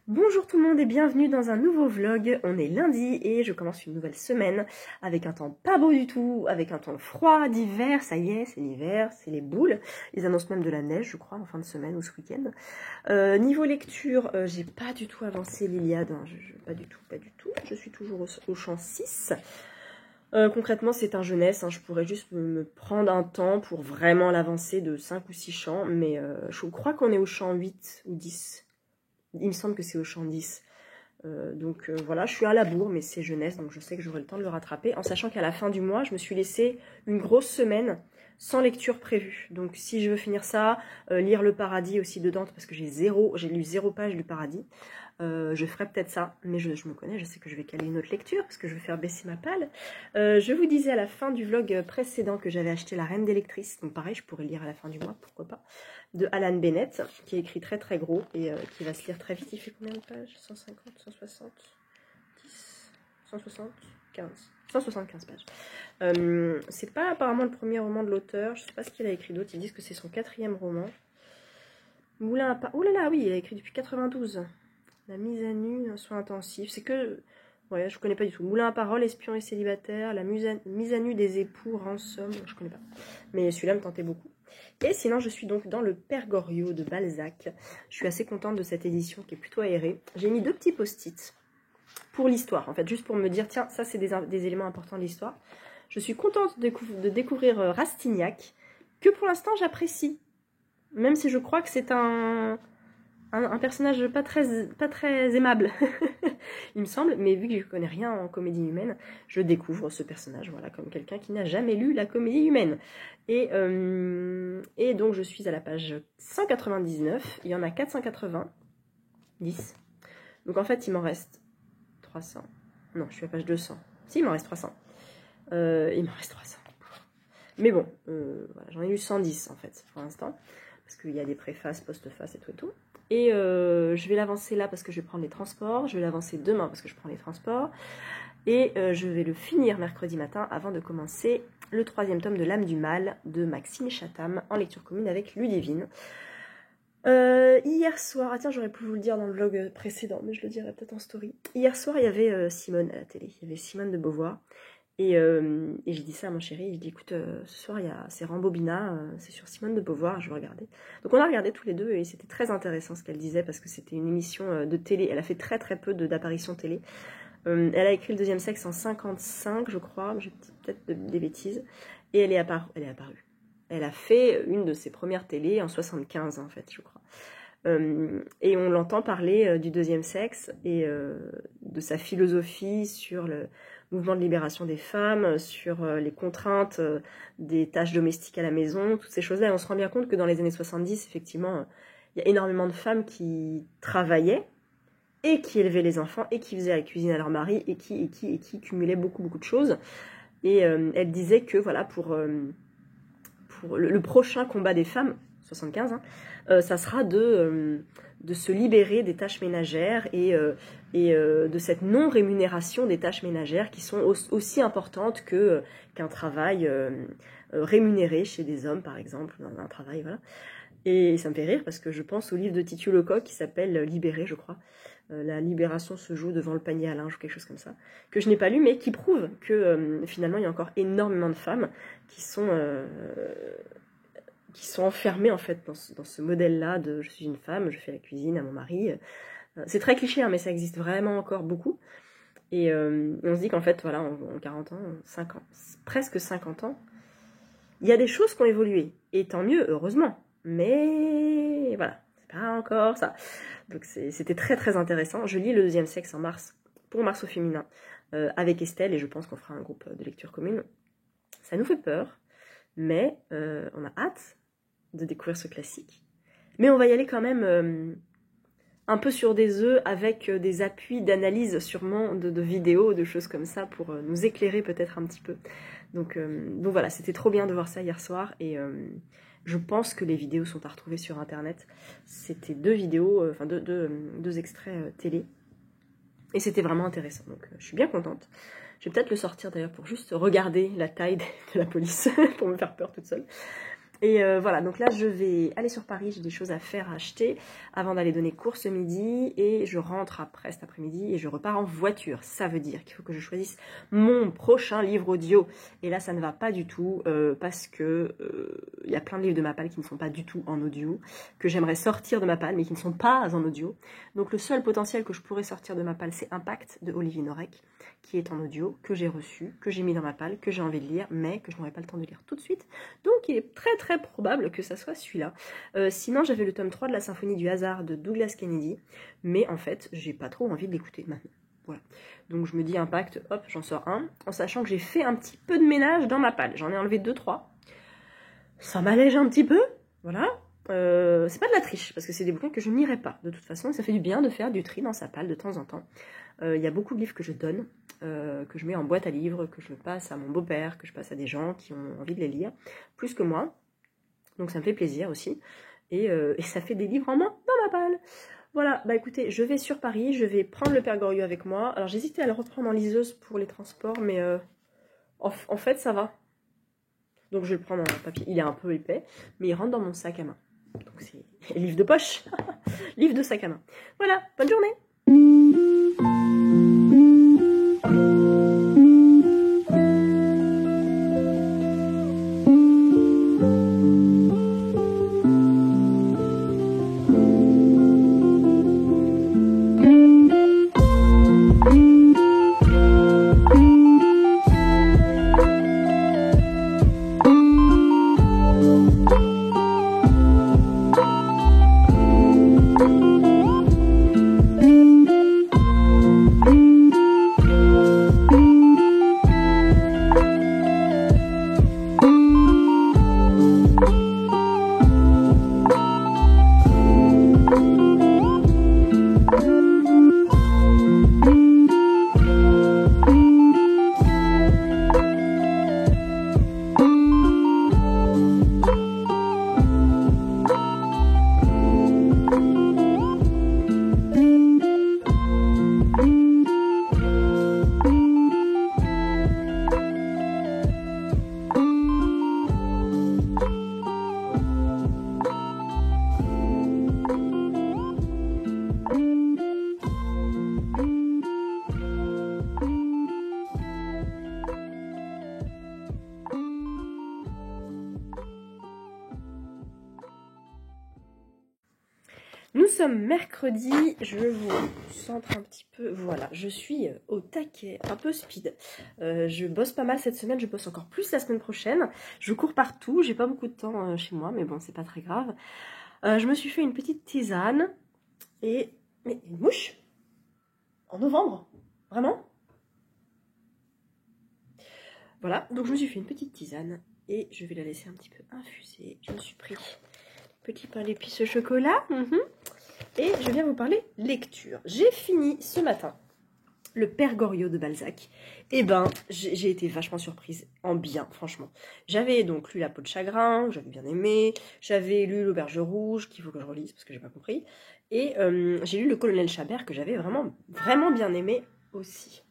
Bonjour tout le monde et bienvenue dans un nouveau vlog. On est lundi et je commence une nouvelle semaine avec un temps pas beau du tout, avec un temps froid d'hiver. Ça y est, c'est l'hiver, c'est les boules. Ils annoncent même de la neige, je crois, en fin de semaine ou ce week-end. Niveau lecture, j'ai pas du tout avancé l'Iliade. Hein. Pas du tout. Je suis toujours au champ 6. Concrètement, c'est un jeunesse. Hein. Je pourrais juste me prendre un temps pour vraiment l'avancer de 5 ou 6 champs. Mais je crois qu'on est au champ 8 ou 10. Il me semble que c'est au champ 10. Voilà, je suis à la bourre, mais c'est jeunesse, donc je sais que j'aurai le temps de le rattraper. En sachant qu'à la fin du mois, je me suis laissé une grosse semaine sans lecture prévue. Donc si je veux finir ça, lire le Paradis aussi dedans, parce que j'ai lu 0 page du Paradis. Je ferai peut-être ça, mais je me connais, je sais que je vais caler une autre lecture, parce que je vais faire baisser ma palle. Je vous disais à la fin du vlog précédent que j'avais acheté La Reine des Lectrices, donc pareil, je pourrais le lire à la fin du mois, pourquoi pas, de Alan Bennett, qui est écrit très très gros, et qui va se lire très vite. Il fait combien de pages? 150, 160, 10, 160, 15... 175 pages. C'est pas apparemment le premier roman de l'auteur, je sais pas ce qu'il a écrit d'autre, ils disent que c'est son 4e roman. Moulin à pas... Oh là là, oui, il a écrit depuis 92. La mise à nu, un soin intensif, c'est que... Ouais, je connais pas du tout. Moulin à parole, espion et célibataire, la mise à nu des époux, rançon, je connais pas. Mais celui-là me tentait beaucoup. Et sinon, je suis donc dans le Père Goriot de Balzac. Je suis assez contente de cette édition qui est plutôt aérée. J'ai mis 2 petits post-it pour l'histoire, en fait, juste pour me dire, tiens, ça c'est des éléments importants de l'histoire. Je suis contente de découvrir Rastignac, que pour l'instant j'apprécie. Même si je crois que c'est un personnage pas très aimable, il me semble, mais vu que je ne connais rien en comédie humaine, je découvre ce personnage, voilà, comme quelqu'un qui n'a jamais lu la comédie humaine. Et donc je suis à la page 199, il y en a 490, donc en fait il m'en reste 300, non je suis à la page 200, si il m'en reste 300, mais bon, voilà, j'en ai lu 110 en fait pour l'instant, parce qu'il y a des préfaces, postfaces et tout. Et je vais l'avancer là parce que je vais prendre les transports. Je vais l'avancer demain parce que je prends les transports. Et je vais le finir mercredi matin avant de commencer le 3e tome de L'âme du mal de Maxime Chatham en lecture commune avec Ludivine. Hier soir, ah tiens, j'aurais pu vous le dire dans le vlog précédent, mais je le dirai peut-être en story. Hier soir, il y avait Simone à la télé. Il y avait Simone de Beauvoir. Et j'ai dit ça à mon chéri, je dis écoute, ce soir c'est Rambobina, c'est sur Simone de Beauvoir, je vais regarder. Donc on a regardé tous les deux et c'était très intéressant ce qu'elle disait parce que c'était une émission de télé, elle a fait très très peu d'apparitions télé. Elle a écrit Le Deuxième Sexe en 55 je crois, j'ai peut-être des bêtises, et elle est apparue. Elle a fait une de ses premières télés en 75 en fait je crois. Et on l'entend parler du deuxième sexe et de sa philosophie sur le mouvement de libération des femmes, sur les contraintes des tâches domestiques à la maison, toutes ces choses-là. Et on se rend bien compte que dans les années 70, effectivement, il y a énormément de femmes qui travaillaient et qui élevaient les enfants et qui faisaient la cuisine à leur mari et qui cumulaient beaucoup de choses. Et elle disait que voilà, pour le prochain combat des femmes, 75, hein, ça sera de se libérer des tâches ménagères et de cette non-rémunération des tâches ménagères qui sont aussi importantes qu'un travail rémunéré chez des hommes, par exemple, dans un travail, voilà. Et ça me fait rire parce que je pense au livre de Titu Lecoq qui s'appelle Libéré, je crois. La libération se joue devant le panier à linge ou quelque chose comme ça, que je n'ai pas lu, mais qui prouve que finalement il y a encore énormément de femmes qui sont enfermées en fait dans ce modèle-là de je suis une femme, je fais la cuisine à mon mari. C'est très cliché, hein, mais ça existe vraiment encore beaucoup. Et on se dit qu'en fait, voilà, en 40 ans, 50, presque 50 ans, il y a des choses qui ont évolué. Et tant mieux, heureusement. Mais voilà, c'est pas encore ça. Donc c'était très très intéressant. Je lis Le Deuxième Sexe en mars, pour Mars au féminin, avec Estelle, et je pense qu'on fera un groupe de lecture commune. Ça nous fait peur, mais on a hâte de découvrir ce classique. Mais on va y aller quand même un peu sur des œufs, avec des appuis d'analyse sûrement de vidéos, de choses comme ça, pour nous éclairer peut-être un petit peu. Donc voilà, c'était trop bien de voir ça hier soir, et je pense que les vidéos sont à retrouver sur internet. C'était 2 vidéos, enfin 2 extraits télé, et c'était vraiment intéressant, donc je suis bien contente. Je vais peut-être le sortir d'ailleurs pour juste regarder la taille de la police, pour me faire peur toute seule. Et voilà, donc là je vais aller sur Paris, j'ai des choses à faire, à acheter, avant d'aller donner cours ce midi, et je rentre après cet après-midi, et je repars en voiture. Ça veut dire qu'il faut que je choisisse mon prochain livre audio. Et là ça ne va pas du tout, parce que il y a plein de livres de Mappal qui ne sont pas du tout en audio, que j'aimerais sortir de Mappal, mais qui ne sont pas en audio. Donc le seul potentiel que je pourrais sortir de Mappal, c'est Impact de Olivier Norek, qui est en audio, que j'ai reçu, que j'ai mis dans Mappal, que j'ai envie de lire, mais que je n'aurai pas le temps de lire tout de suite. Donc il est très très probable que ça soit celui-là. Sinon j'avais le tome 3 de la Symphonie du hasard de Douglas Kennedy, mais en fait j'ai pas trop envie de l'écouter maintenant. Voilà. Donc je me dis Impact, hop, j'en sors un, en sachant que j'ai fait un petit peu de ménage dans Mappal. J'en ai enlevé 2-3. Ça m'allège un petit peu, voilà. C'est pas de la triche, parce que c'est des bouquins que je n'irai pas, de toute façon. Ça fait du bien de faire du tri dans sa palle de temps en temps. Il y a beaucoup de livres que je donne, que je mets en boîte à livres, que je passe à mon beau-père, que je passe à des gens qui ont envie de les lire, plus que moi. Donc ça me fait plaisir aussi. Et ça fait des livres en moins dans ma palle. Voilà, bah écoutez, je vais sur Paris, je vais prendre le Père Goriot avec moi. Alors j'hésitais à le reprendre en liseuse pour les transports, mais en fait ça va. Donc je vais le prendre en papier, il est un peu épais, mais il rentre dans mon sac à main. Donc c'est livre de poche, livre de sac à main. Voilà, bonne journée. Nous sommes mercredi, je vous centre un petit peu, voilà, je suis au taquet, un peu speed. Je bosse pas mal cette semaine, je bosse encore plus la semaine prochaine. Je cours partout, j'ai pas beaucoup de temps chez moi, mais bon, c'est pas très grave. Je me suis fait une petite tisane et... Mais une mouche? En novembre? Vraiment? Voilà, donc je me suis fait une petite tisane et je vais la laisser un petit peu infuser. Je me suis pris petit pain d'épices au chocolat. Et je viens vous parler lecture. J'ai fini ce matin le Père Goriot de Balzac. Et ben, j'ai été vachement surprise, en bien, franchement. J'avais donc lu La peau de chagrin, que j'avais bien aimé. J'avais lu L'auberge rouge, qu'il faut que je relise parce que j'ai pas compris. Et j'ai lu Le colonel Chabert, que j'avais vraiment, vraiment bien aimé aussi.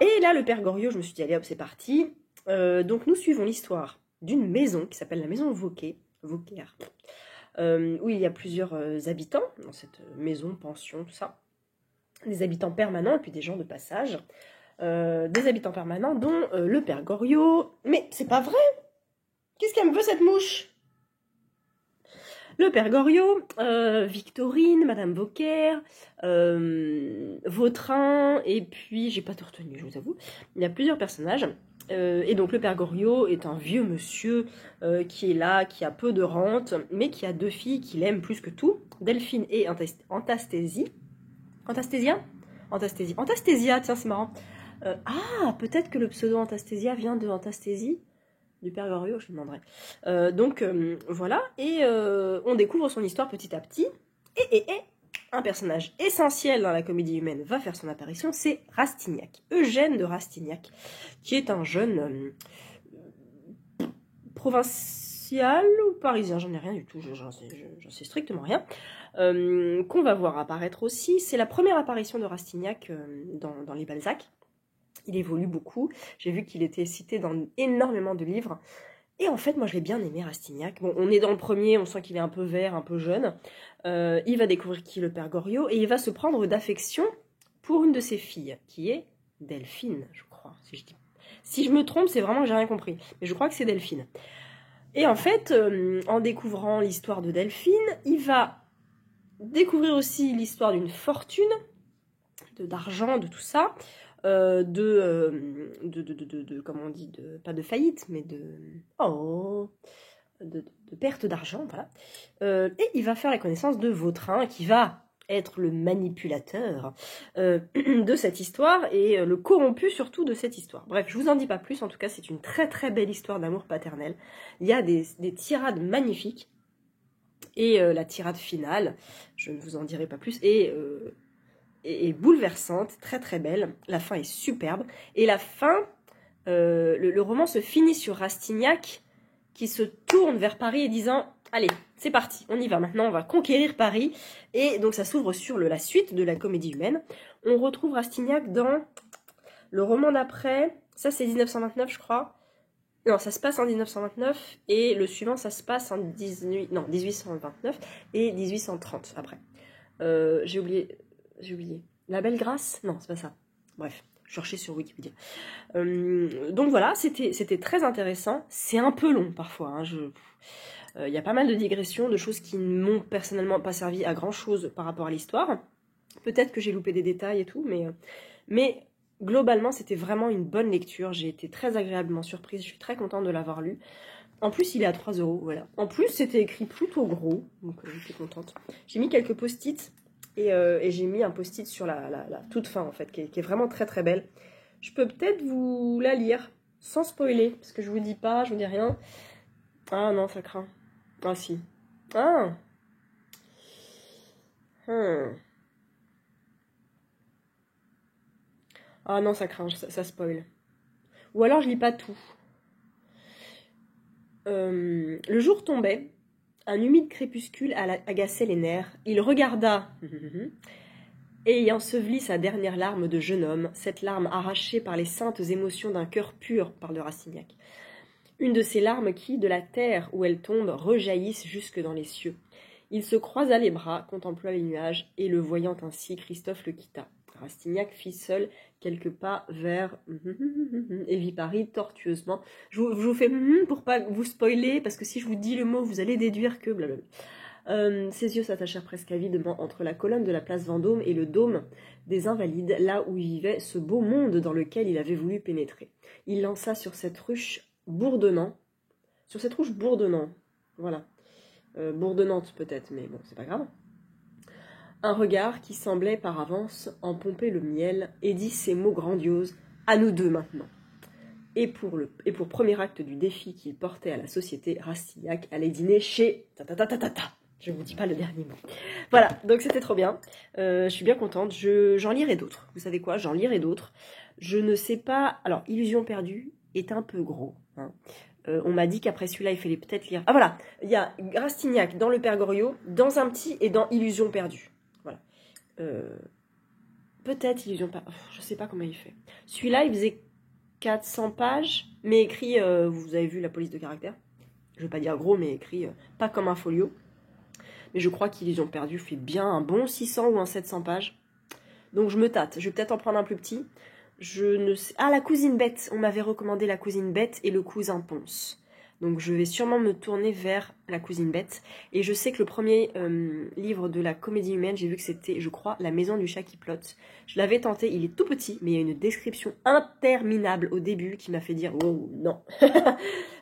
Et là, le Père Goriot, je me suis dit, allez hop, c'est parti. Donc nous suivons l'histoire d'une maison qui s'appelle la maison Vauquer, où il y a plusieurs habitants dans cette maison, pension, tout ça. Des habitants permanents et puis des gens de passage. Des habitants permanents dont le Père Goriot. Mais c'est pas vrai! Qu'est-ce qu'elle me veut cette mouche? Le Père Goriot, Victorine, Madame Vauquer, Vautrin, et puis j'ai pas tout retenu, je vous avoue. Il y a plusieurs personnages. Et donc le Père Goriot est un vieux monsieur qui est là, qui a peu de rente, mais qui a deux filles qu'il aime plus que tout, Delphine et Antastésie. Antastésia, tiens, c'est marrant. Ah, peut-être que le pseudo Antastésia vient de Antastésie, du Père Goriot, je me demanderai. Voilà, et on découvre son histoire petit à petit, et un personnage essentiel dans la comédie humaine va faire son apparition, c'est Rastignac, Eugène de Rastignac, qui est un jeune provincial ou parisien, j'en ai rien du tout, j'en sais strictement rien, qu'on va voir apparaître aussi. C'est la première apparition de Rastignac dans les Balzac. Il évolue beaucoup, j'ai vu qu'il était cité dans énormément de livres, Et en fait, moi, je l'ai bien aimé, Rastignac. Bon, on est dans le premier, on sent qu'il est un peu vert, un peu jeune. Il va découvrir qui est le père Goriot, et il va se prendre d'affection pour une de ses filles, qui est Delphine, je crois. Si je me trompe, c'est vraiment que j'ai rien compris. Mais je crois que c'est Delphine. Et en fait, en découvrant l'histoire de Delphine, il va découvrir aussi l'histoire d'une fortune, d'argent, de tout ça, comment on dit, pas de faillite, mais de perte d'argent, voilà. Et il va faire la connaissance de Vautrin, qui va être le manipulateur de cette histoire, et le corrompu surtout de cette histoire. Bref, je vous en dis pas plus, en tout cas c'est une très très belle histoire d'amour paternel. Il y a des tirades magnifiques, et la tirade finale, je ne vous en dirai pas plus, est bouleversante, très très belle. La fin est superbe. Et la fin, le roman se finit sur Rastignac qui se tourne vers Paris et disant « Allez, c'est parti, on y va maintenant, on va conquérir Paris ». Et donc ça s'ouvre sur la suite de la comédie humaine. On retrouve Rastignac dans le roman d'après, ça c'est 1929 je crois. Non, ça se passe en 1929 et le suivant ça se passe en 1829 et 1830 après. J'ai oublié. La Belle Grâce? Non, c'est pas ça. Bref, je cherchais sur Wikipédia. Donc voilà, c'était très intéressant. C'est un peu long parfois. Hein, y a pas mal de digressions, de choses qui ne m'ont personnellement pas servi à grand chose par rapport à l'histoire. Peut-être que j'ai loupé des détails et tout, mais globalement, c'était vraiment une bonne lecture. J'ai été très agréablement surprise. Je suis très contente de l'avoir lu. En plus, il est à 3 €, voilà. En plus, c'était écrit plutôt gros, donc j'étais contente. J'ai mis quelques post-it. Et j'ai mis un post-it sur la toute fin, en fait, qui est vraiment très très belle. Je peux peut-être vous la lire, sans spoiler, parce que je vous dis pas, je vous dis rien. Ah non, ça craint. Ah si. Ah Ah non, ça craint, ça spoil. Ou alors je lis pas tout. Le jour tombait, un humide crépuscule agaçait les nerfs. Il regarda... Et y ensevelit sa dernière larme de jeune homme, cette larme arrachée par les saintes émotions d'un cœur pur, parle de Rastignac. Une de ces larmes qui, de la terre où elles tombent, rejaillissent jusque dans les cieux. Il se croisa les bras, contempla les nuages, et le voyant ainsi, Christophe le quitta. Rastignac fit seul quelques pas vers... et vit Paris tortueusement. Je vous fais pour pas vous spoiler, parce que si je vous dis le mot, vous allez déduire que blablabla. Ses yeux s'attachèrent presque avidement entre la colonne de la place Vendôme et le dôme des Invalides, là où vivait ce beau monde dans lequel il avait voulu pénétrer. Il lança sur cette ruche bourdonnante, voilà, bourdonnante peut-être, mais bon, c'est pas grave, un regard qui semblait par avance en pomper le miel, et dit ces mots grandioses, à nous deux maintenant. Et pour premier acte du défi qu'il portait à la société, Rastignac allait dîner chez Je ne vous dis pas le dernier mot. Voilà, donc c'était trop bien. Je suis bien contente. J'en lirai d'autres. Vous savez quoi? J'en lirai d'autres. Je ne sais pas... Alors, Illusion perdue est un peu gros. Hein. On m'a dit qu'après celui-là, il fallait peut-être lire... Ah voilà, il y a Rastignac dans Le Père Goriot, dans Un Petit et dans Illusion perdue. Voilà. Peut-être Illusion perdue. Je ne sais pas comment il fait. Celui-là, il faisait 400 pages, mais écrit... vous avez vu la police de caractère? Je ne vais pas dire gros, mais écrit pas comme un folio. Mais je crois qu'Illusion perdue fait bien un bon 600 ou un 700 pages. Donc je me tâte. Je vais peut-être en prendre un plus petit. Je ne sais... Ah, La Cousine Bête. On m'avait recommandé La Cousine Bête et Le Cousin Ponce. Donc je vais sûrement me tourner vers La Cousine Bête. Et je sais que le premier livre de la comédie humaine, j'ai vu que c'était, je crois, La Maison du Chat qui plotte. Je l'avais tenté, il est tout petit, mais il y a une description interminable au début qui m'a fait dire « Oh, non !»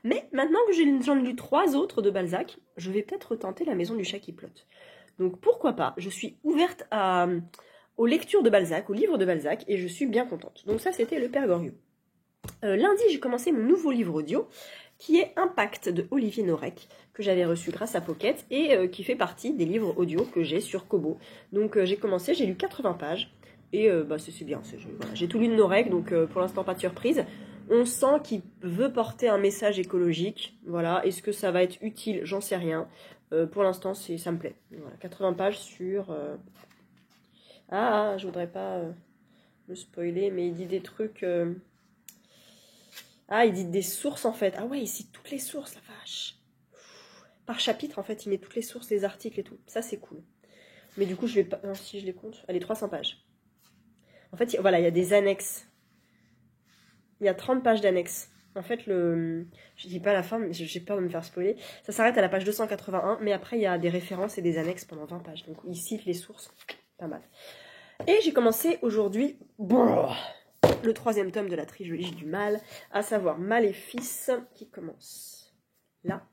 Mais maintenant que j'en ai lu 3 autres de Balzac, je vais peut-être tenter La Maison du Chat qui plotte. Donc pourquoi pas, je suis ouverte aux lectures de Balzac, aux livres de Balzac, et je suis bien contente. Donc ça, c'était Le Père Goriot. Lundi, j'ai commencé mon nouveau livre audio, qui est Impact de Olivier Norek, que j'avais reçu grâce à Pocket, et qui fait partie des livres audio que j'ai sur Kobo. Donc j'ai commencé, j'ai lu 80 pages, et c'est bien, voilà, j'ai tout lu de Norek, donc pour l'instant pas de surprise. On sent qu'il veut porter un message écologique, voilà, est-ce que ça va être utile, j'en sais rien. Pour l'instant, ça me plaît. Voilà, 80 pages sur... je voudrais pas le spoiler, mais il dit des trucs... Ah, il dit des sources en fait. Ah ouais, il cite toutes les sources, la vache. Par chapitre, en fait, il met toutes les sources, les articles et tout. Ça, c'est cool. Mais du coup, je vais pas... Non, si je les compte. Allez, 300 pages. En fait, voilà, il y a des annexes. Il y a 30 pages d'annexes. En fait, je dis pas la fin, mais j'ai peur de me faire spoiler. Ça s'arrête à la page 281, mais après, il y a des références et des annexes pendant 20 pages. Donc, il cite les sources. Pas mal. Et j'ai commencé aujourd'hui le 3e tome de la trilogie du mal, à savoir Maléfice, qui commence là.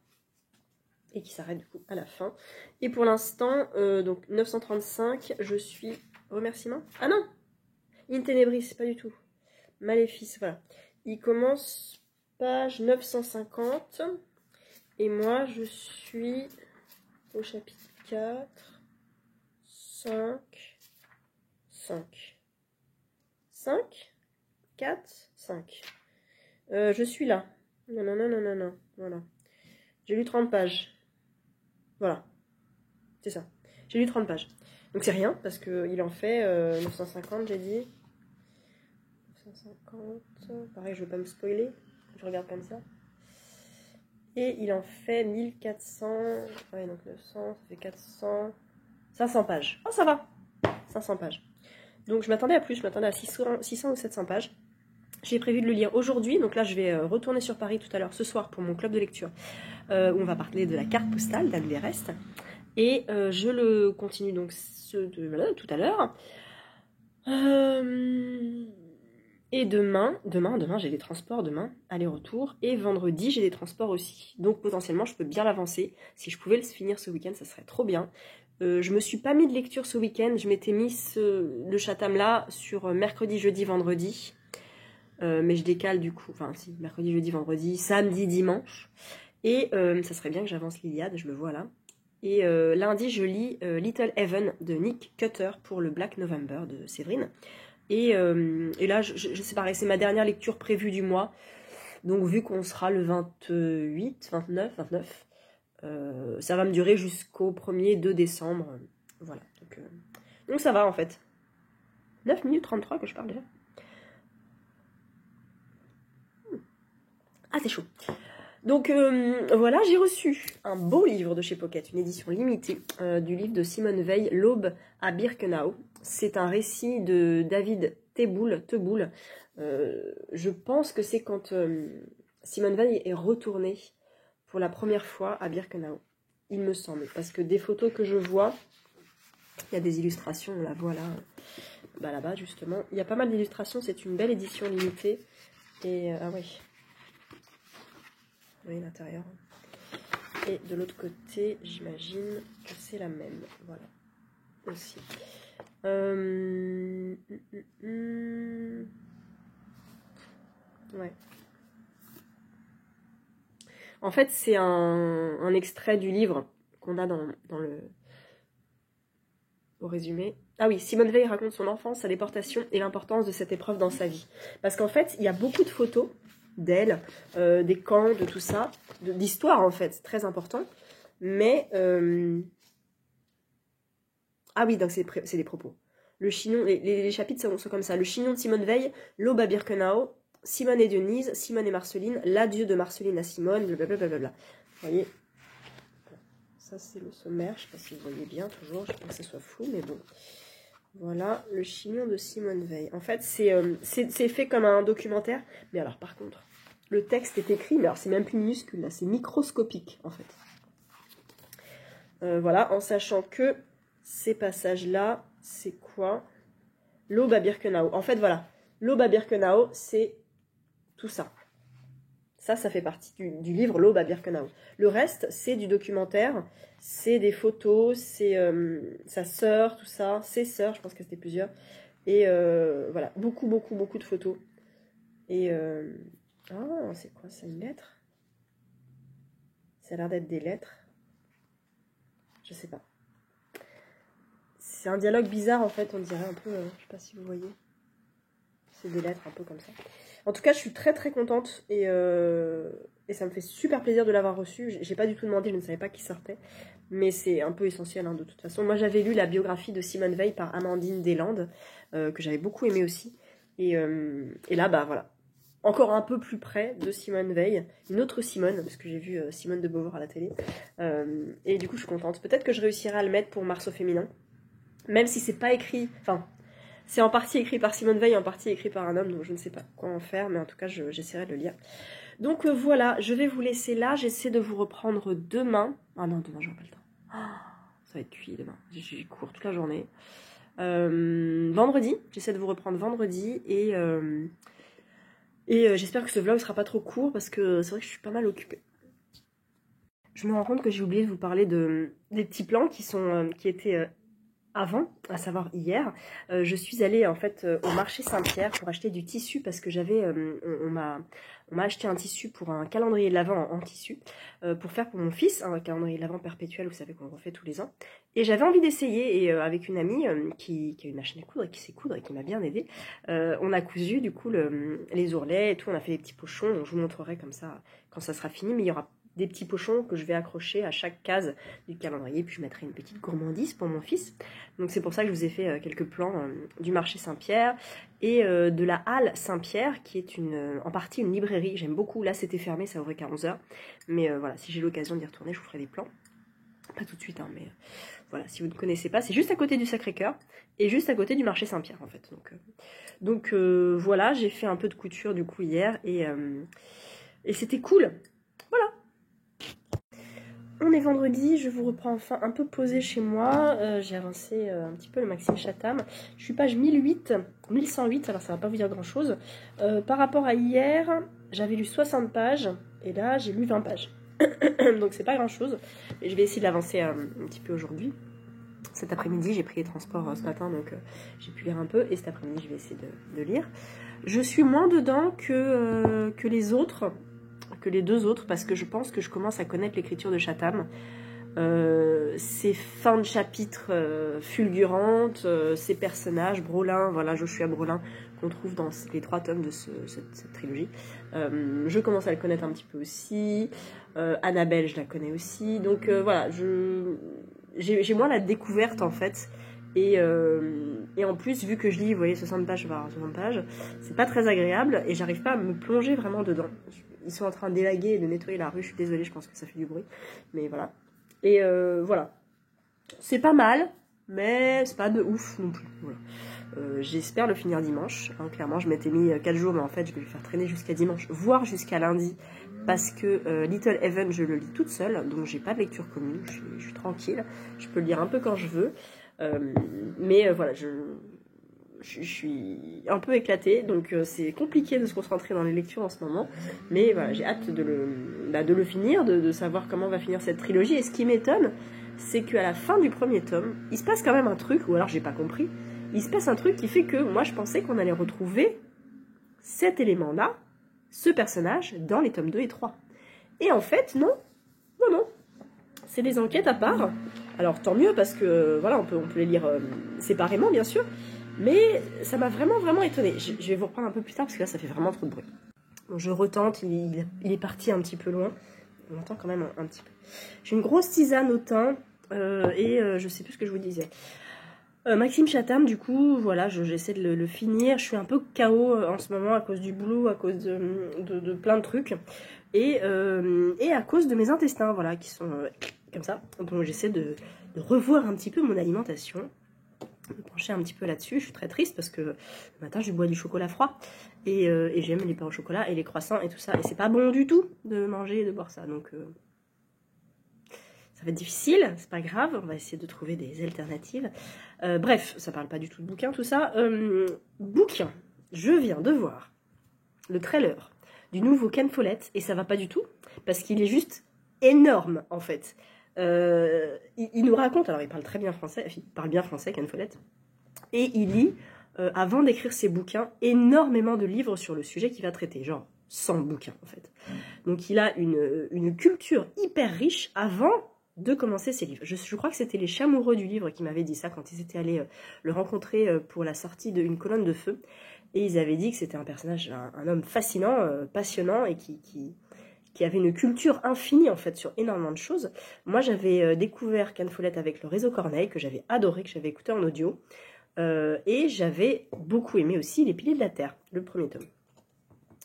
Et qui s'arrête du coup à la fin. Et pour l'instant, donc 935, je suis... Remerciement? Ah non! In Tenebris, pas du tout. Maléfice, voilà. Il commence page 950. Et moi, je suis au chapitre 4, 5, 5, 4, 5. Je suis là. Non. Voilà. J'ai lu 30 pages. Voilà. C'est ça. J'ai lu 30 pages. Donc c'est rien, parce qu'il en fait 950, j'ai dit. 950. Pareil, je veux pas me spoiler. Je regarde comme ça. Et il en fait 1400. Ouais, donc 900, ça fait 400. 500 pages. Oh, ça va. 500 pages. Donc je m'attendais à plus, je m'attendais à 600 ou 700 pages. J'ai prévu de le lire aujourd'hui, donc là je vais retourner sur Paris tout à l'heure, ce soir, pour mon club de lecture, où on va parler de la carte postale d'Anne Verest. Et je le continue donc tout à l'heure. Et demain j'ai des transports, demain, aller-retour. Et vendredi, j'ai des transports aussi. Donc potentiellement, je peux bien l'avancer. Si je pouvais le finir ce week-end, ça serait trop bien. Je me suis pas mis de lecture ce week-end. Je m'étais mis le Chatham là sur mercredi, jeudi, vendredi. Mais je décale du coup. Enfin, si, mercredi, jeudi, vendredi, samedi, dimanche. Et ça serait bien que j'avance l'Iliade, je le vois là. Et lundi, je lis Little Heaven de Nick Cutter pour le Black November de Séverine. Et là, je sais pareil, c'est ma dernière lecture prévue du mois. Donc, vu qu'on sera le 28, 29, ça va me durer jusqu'au 1er 2 décembre. Voilà. Donc ça va en fait. 9 minutes 33 que je parle déjà. Ah, c'est chaud. Donc voilà, j'ai reçu un beau livre de chez Pocket, une édition limitée du livre de Simone Weil, L'Aube à Birkenau. C'est un récit de David Teboul. Je pense que c'est quand Simone Weil est retournée pour la première fois à Birkenau, il me semble. Parce que des photos que je vois, il y a des illustrations, on la voit là, là-bas justement. Il y a pas mal d'illustrations, c'est une belle édition limitée. Et ah oui. Oui, l'intérieur. Et de l'autre côté, j'imagine que c'est la même. Voilà. Aussi. Ouais. En fait, c'est un extrait du livre qu'on a dans le... Au résumé. Ah oui, Simone Weil raconte son enfance, sa déportation et l'importance de cette épreuve dans sa vie. Parce qu'en fait, il y a beaucoup de photos d'elle, des camps, de tout ça, d'histoire en fait, c'est très important. Mais, ah oui, donc c'est des propos. Le chignon, les chapitres sont comme ça. Le chignon de Simone Weil, L'Aube à Birkenau, Simone et Denise, Simone et Marceline, l'adieu de Marceline à Simone, blablabla. Vous voyez, ça c'est le sommaire, je ne sais pas si vous voyez bien toujours, je ne sais pas que ça soit flou, mais bon. Voilà, le chignon de Simone Weil. En fait, c'est fait comme un documentaire, mais alors par contre, le texte est écrit, mais alors c'est même plus minuscule, là, c'est microscopique en fait. Voilà, en sachant que ces passages-là, c'est quoi? L'Aube à Birkenau. En fait, voilà, L'Aube à Birkenau, c'est tout ça. Ça fait partie du livre L'Aube à Birkenau. Le reste, c'est du documentaire, c'est des photos, c'est sa sœur, tout ça, ses sœurs, je pense que c'était plusieurs. Et voilà, beaucoup de photos. Et ah, c'est quoi ça, une lettre? Ça a l'air d'être des lettres. Je sais pas. C'est un dialogue bizarre en fait, on dirait un peu, je sais pas si vous voyez. C'est des lettres un peu comme ça. En tout cas, je suis très contente et ça me fait super plaisir de l'avoir reçu. J'ai pas du tout demandé, je ne savais pas qui sortait. Mais c'est un peu essentiel hein, de toute façon. Moi, j'avais lu la biographie de Simone Weil par Amandine Deslandes, que j'avais beaucoup aimé aussi. Et là, bah voilà. encore un peu plus près de Simone Veil, une autre Simone, parce que j'ai vu Simone de Beauvoir à la télé, et du coup je suis contente. Peut-être que je réussirai à le mettre pour Mars au féminin, même si c'est pas écrit, enfin, c'est en partie écrit par Simone Veil, en partie écrit par un homme, donc je ne sais pas quoi en faire, mais en tout cas j'essaierai de le lire. Donc voilà, je vais vous laisser là, j'essaie de vous reprendre demain. Ah non, demain j'aurai pas le temps. Ça va être cuit demain, j'ai cours toute la journée. Vendredi, j'essaie de vous reprendre vendredi, et j'espère que ce vlog sera pas trop court, parce que c'est vrai que je suis pas mal occupée. Je me rends compte que j'ai oublié de vous parler des petits plans qui étaient avant, à savoir hier. Je suis allée en fait au marché Saint-Pierre pour acheter du tissu, parce que on m'a acheté un tissu pour un calendrier de l'Avent en tissu, pour faire pour mon fils, un calendrier de l'Avent perpétuel, vous savez qu'on refait tous les ans. Et j'avais envie d'essayer, et avec une amie qui a une machine à coudre et qui sait coudre et qui m'a bien aidée, on a cousu du coup les ourlets et tout, on a fait des petits pochons, donc je vous montrerai comme ça quand ça sera fini, mais il y aura des petits pochons que je vais accrocher à chaque case du calendrier, puis je mettrai une petite gourmandise pour mon fils. Donc c'est pour ça que je vous ai fait quelques plans du marché Saint-Pierre et de la halle Saint-Pierre, qui est en partie une librairie. J'aime beaucoup. Là c'était fermé, ça ouvrait qu'à 11h, mais voilà, si j'ai l'occasion d'y retourner, je vous ferai des plans. Pas tout de suite, hein, mais voilà, si vous ne connaissez pas, c'est juste à côté du Sacré-Cœur et juste à côté du marché Saint-Pierre en fait. Donc voilà, j'ai fait un peu de couture du coup hier, et c'était cool. Voilà. On est vendredi, je vous reprends enfin un peu posé chez moi. J'ai avancé un petit peu le Maxime Chatham. Je suis page 1108, alors ça va pas vous dire grand chose. Par rapport à hier, j'avais lu 60 pages et là j'ai lu 20 pages. Donc c'est pas grand chose. Mais je vais essayer d'avancer un petit peu aujourd'hui. Cet après-midi, j'ai pris les transports ce matin, donc j'ai pu lire un peu. Et cet après-midi, je vais essayer de lire. Je suis moins dedans que les autres. Que les deux autres, parce que je pense que je commence à connaître l'écriture de Chatham. Ces fins de chapitre fulgurantes, ces personnages, Brolin, voilà, Joshua Brolin, qu'on trouve dans les 3 tomes de cette trilogie. Je commence à le connaître un petit peu aussi. Annabelle, je la connais aussi. Donc voilà, j'ai moins la découverte en fait. Et en plus, vu que je lis, vous voyez, 60 pages par 60 pages, c'est pas très agréable et j'arrive pas à me plonger vraiment dedans. Ils sont en train d'élaguer et de nettoyer la rue, je suis désolée, je pense que ça fait du bruit. Mais voilà. Et voilà. C'est pas mal, mais c'est pas de ouf non plus. Voilà. J'espère le finir dimanche. Hein, clairement, je m'étais mis 4 jours, mais en fait, je vais le faire traîner jusqu'à dimanche, voire jusqu'à lundi. Parce que Little Heaven, je le lis toute seule, donc j'ai pas de lecture commune, je suis tranquille. Je peux le lire un peu quand je veux. Mais voilà, je suis un peu éclatée, donc c'est compliqué de se concentrer dans les lectures en ce moment, mais voilà, j'ai hâte de le finir, de savoir comment va finir cette trilogie. Et ce qui m'étonne, c'est qu'à la fin du premier tome, il se passe quand même un truc, ou alors j'ai pas compris, il se passe un truc qui fait que moi je pensais qu'on allait retrouver cet élément-là, ce personnage, dans les tomes 2 et 3. Et en fait, non, c'est des enquêtes à part. Alors tant mieux, parce que voilà, on peut les lire séparément bien sûr, mais ça m'a vraiment étonnée. Je vais vous reprendre un peu plus tard, parce que là ça fait vraiment trop de bruit. Bon, je retente, il est parti un petit peu loin, on entend quand même un petit peu. J'ai une grosse tisane au thym, et je sais plus ce que je vous disais. Maxime Chatham, du coup, voilà, j'essaie de le finir. Je suis un peu KO en ce moment à cause du boulot, à cause de plein de trucs, et à cause de mes intestins, voilà, qui sont comme ça. Donc j'essaie de revoir un petit peu mon alimentation, me pencher un petit peu là-dessus. Je suis très triste parce que le matin je bois du chocolat froid, et j'aime les pains au chocolat et les croissants et tout ça, et c'est pas bon du tout de manger et de boire ça, donc ça va être difficile, c'est pas grave, on va essayer de trouver des alternatives. Bref, ça parle pas du tout de bouquin tout ça. Bouquin, je viens de voir le trailer du nouveau Ken Follett, et ça va pas du tout, parce qu'il est juste énorme en fait. Il nous raconte, alors il parle très bien français, il parle bien français, Ken Follett, et il lit, avant d'écrire ses bouquins, énormément de livres sur le sujet qu'il va traiter, genre 100 bouquins en fait. Donc il a une culture hyper riche avant de commencer ses livres. Je crois que c'était les Chamoureux du livre qui m'avaient dit ça quand ils étaient allés le rencontrer pour la sortie d'une colonne de feu, et ils avaient dit que c'était un personnage, un homme fascinant, passionnant, et qui avait une culture infinie en fait sur énormément de choses. Moi j'avais découvert Ken Follett avec le Réseau Corneille, que j'avais adoré, que j'avais écouté en audio, et j'avais beaucoup aimé aussi Les Piliers de la Terre, le premier tome.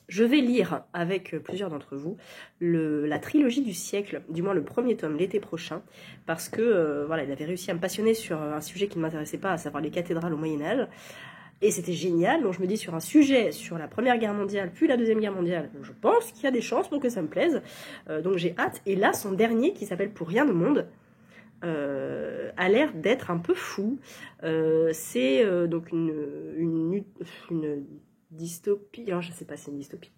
Je vais lire avec plusieurs d'entre vous la trilogie du siècle, du moins le premier tome l'été prochain, parce que voilà, il avait réussi à me passionner sur un sujet qui ne m'intéressait pas, à savoir les cathédrales au Moyen-Âge. Et c'était génial, donc je me dis sur un sujet, sur la Première Guerre mondiale, puis la Deuxième Guerre mondiale, je pense qu'il y a des chances pour que ça me plaise, donc j'ai hâte. Et là, son dernier, qui s'appelle Pour rien au monde, a l'air d'être un peu fou. C'est donc une dystopie, alors je sais pas si c'est une dystopie.